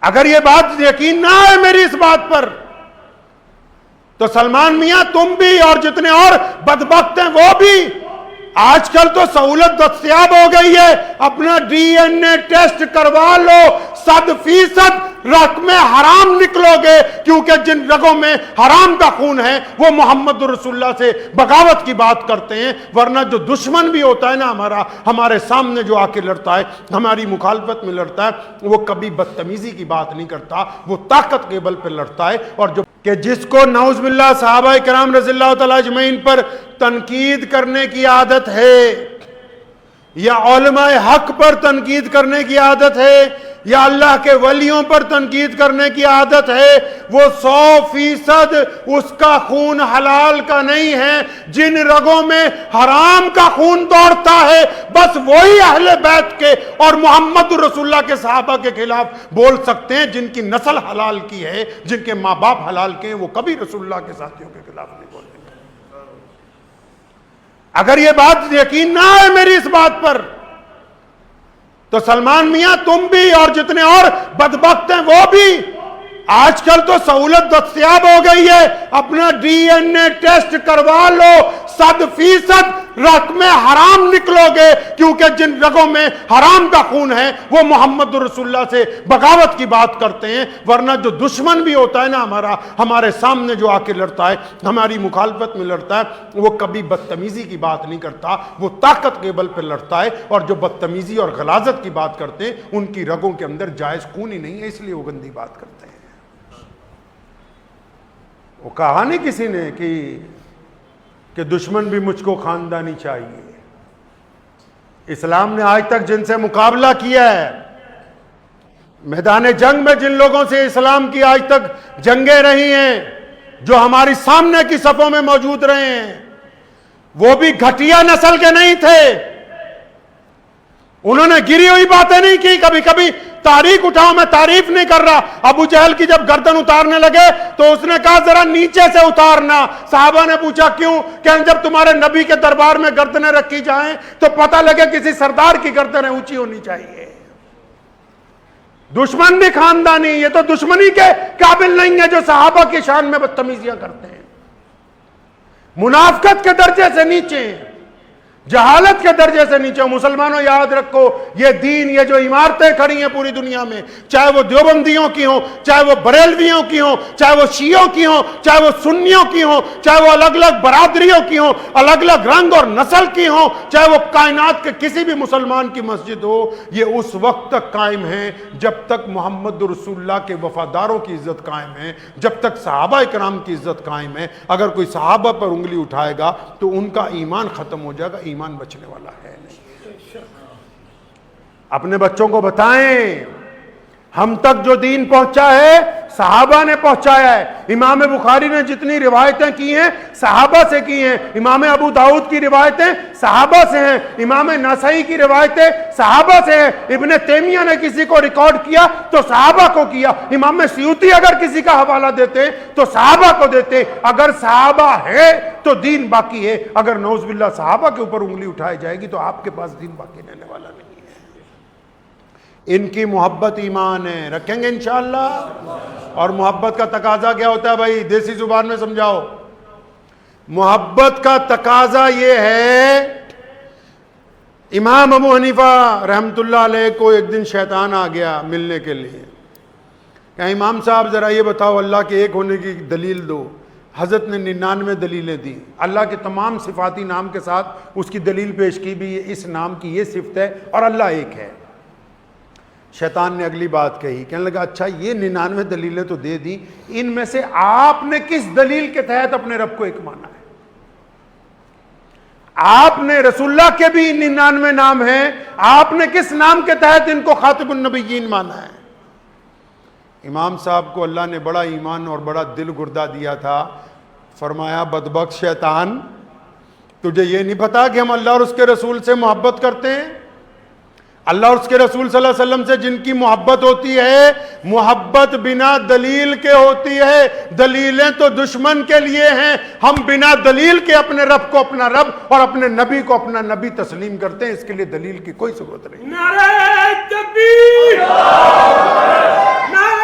اگر یہ بات یقین نہ آئے میری اس بات پر تو سلمان میاں تم بھی اور جتنے اور بدبخت ہیں وہ بھی، آج کل تو سہولت دستیاب ہو گئی ہے، اپنا ڈی این اے ٹیسٹ کروا لو، 100% رگ میں حرام نکلو گے، کیونکہ جن رگوں میں حرام کا خون ہے وہ محمد رسول اللہ سے بغاوت کی بات کرتے ہیں۔ ورنہ جو دشمن بھی ہوتا ہے نا ہمارے سامنے جو آ کے لڑتا ہے، ہماری مخالفت میں لڑتا ہے، وہ کبھی بدتمیزی کی بات نہیں کرتا، وہ طاقت کے بل پہ لڑتا ہے۔ اور جو کہ جس کو نعوذ باللہ صحابہ کرام رضی اللہ تعالیٰ اجمعین پر تنقید کرنے کی عادت ہے، یا علماء حق پر تنقید کرنے کی عادت ہے، یا اللہ کے ولیوں پر تنقید کرنے کی عادت ہے، وہ 100% اس کا خون حلال کا نہیں ہے۔ جن رگوں میں حرام کا خون دوڑتا ہے بس وہی اہل بیت کے اور محمد رسول اللہ کے صحابہ کے خلاف بول سکتے ہیں۔ جن کی نسل حلال کی ہے، جن کے ماں باپ حلال کے ہیں، وہ کبھی رسول اللہ کے ساتھیوں کے خلاف نہیں بولیں گے۔ اگر یہ بات یقین نہ آئے میری اس بات پر تو سلمان میاں تم بھی اور جتنے اور بدبخت ہیں وہ بھی، آج کل تو سہولت دستیاب ہو گئی ہے، اپنا ڈی این اے ٹیسٹ کروا لو، 100% رگ میں حرام نکلو گے، کیونکہ جن رگوں میں حرام کا خون ہے وہ محمد رسول اللہ سے بغاوت کی بات کرتے ہیں۔ ورنہ جو دشمن بھی ہوتا ہے نا ہمارے سامنے جو آ کے لڑتا ہے، ہماری مخالفت میں لڑتا ہے، وہ کبھی بدتمیزی کی بات نہیں کرتا، وہ طاقت کے بل پہ لڑتا ہے۔ اور جو بدتمیزی اور غلاظت کی بات کرتے ہیں ان کی رگوں کے اندر جائز خون ہی نہیں ہے، اس لیے وہ گندی بات کرتے ہیں۔ وہ کہا نہیں کسی نے کہ دشمن بھی مجھ کو خاندانی چاہیے۔ اسلام نے آج تک جن سے مقابلہ کیا ہے، میدان جنگ میں جن لوگوں سے اسلام کی آج تک جنگیں رہی ہیں، جو ہماری سامنے کی صفوں میں موجود رہے ہیں، وہ بھی گھٹیا نسل کے نہیں تھے۔ انہوں نے گری ہوئی باتیں نہیں کی۔ کبھی کبھی تاریخ اٹھاؤ، میں تعریف نہیں کر رہا، ابو جہل کی جب گردن اتارنے لگے تو اس نے کہا ذرا نیچے سے اتارنا۔ صحابہ نے پوچھا کیوں؟ کہ جب تمہارے نبی کے دربار میں گردنیں رکھی جائیں تو پتہ لگے کسی سردار کی گردنیں اونچی ہونی چاہیے۔ دشمن بھی خاندانی، یہ تو دشمنی کے قابل نہیں ہے جو صحابہ کی شان میں بدتمیزیاں کرتے ہیں، منافقت کے درجے سے نیچے ہیں، جہالت کے درجے سے نیچے۔ مسلمانوں یاد رکھو، یہ دین، یہ جو عمارتیں کھڑی ہیں پوری دنیا میں، چاہے وہ دیوبندیوں کی ہوں، چاہے وہ بریلویوں کی ہوں، چاہے وہ شیعوں کی ہوں، چاہے وہ سنیوں کی ہوں، چاہے وہ الگ الگ برادریوں کی ہوں، الگ الگ رنگ اور نسل کی ہوں، چاہے وہ کائنات کے کسی بھی مسلمان کی مسجد ہو، یہ اس وقت تک قائم ہیں جب تک محمد رسول اللہ کے وفاداروں کی عزت قائم ہے، جب تک صحابہ کرام کی عزت قائم ہے۔ اگر کوئی صحابہ پر انگلی اٹھائے گا تو ان کا ایمان ختم ہو جائے گا، ایمان بچنے والا ہے نہیں۔ اپنے بچوں کو بتائیں، ہم تک جو دین پہنچا ہے صحابہ نے پہنچایا ہے۔ امام بخاری نے جتنی روایتیں کی ہیں صحابہ سے کی ہیں، امام ابو داؤد کی روایتیں صحابہ سے ہیں، امام نسائی کی روایتیں صحابہ سے ہیں، ابن تیمیہ نے کسی کو ریکارڈ کیا تو صحابہ کو کیا، امام سیوطی اگر کسی کا حوالہ دیتے تو صحابہ کو دیتے۔ اگر صحابہ ہے تو دین باقی ہے، اگر نعوذ باللہ صحابہ کے اوپر انگلی اٹھائی جائے گی تو آپ کے پاس دین باقی رہنے والا نہیں ہے۔ ان کی محبت ایمان ہے، رکھیں گے انشاءاللہ۔ اور محبت کا تقاضا کیا ہوتا ہے بھائی؟ دیسی زبان میں سمجھاؤ۔ محبت کا تقاضا یہ ہے، امام ابو حنیفہ رحمت اللہ علیہ کو ایک دن شیطان آ گیا ملنے کے لیے، کہ امام صاحب ذرا یہ بتاؤ اللہ کے ایک ہونے کی دلیل دو۔ حضرت نے 99 دلیلیں دی، اللہ کے تمام صفاتی نام کے ساتھ اس کی دلیل پیش کی بھی، اس نام کی یہ صفت ہے اور اللہ ایک ہے۔ شیطان نے اگلی بات کہی، کہنے لگا اچھا یہ 99 دلیلیں تو دے دی، ان میں سے آپ نے کس دلیل کے تحت اپنے رب کو ایک مانا ہے؟ آپ نے رسول اللہ کے بھی 99 نام ہیں، آپ نے کس نام کے تحت ان کو خاتم النبیین مانا ہے؟ امام صاحب کو اللہ نے بڑا ایمان اور بڑا دل گردہ دیا تھا، فرمایا بدبخت شیطان، تجھے یہ نہیں پتا کہ ہم اللہ اور اس کے رسول سے محبت کرتے ہیں؟ اللہ اور اس کے رسول صلی اللہ علیہ وسلم سے جن کی محبت ہوتی ہے، محبت بنا دلیل کے ہوتی ہے، دلیلیں تو دشمن کے لیے ہیں، ہم بنا دلیل کے اپنے رب کو اپنا رب اور اپنے نبی کو اپنا نبی تسلیم کرتے ہیں، اس کے لیے دلیل کی کوئی ضرورت نہیں۔ نعرہ تکبیر، نعرہ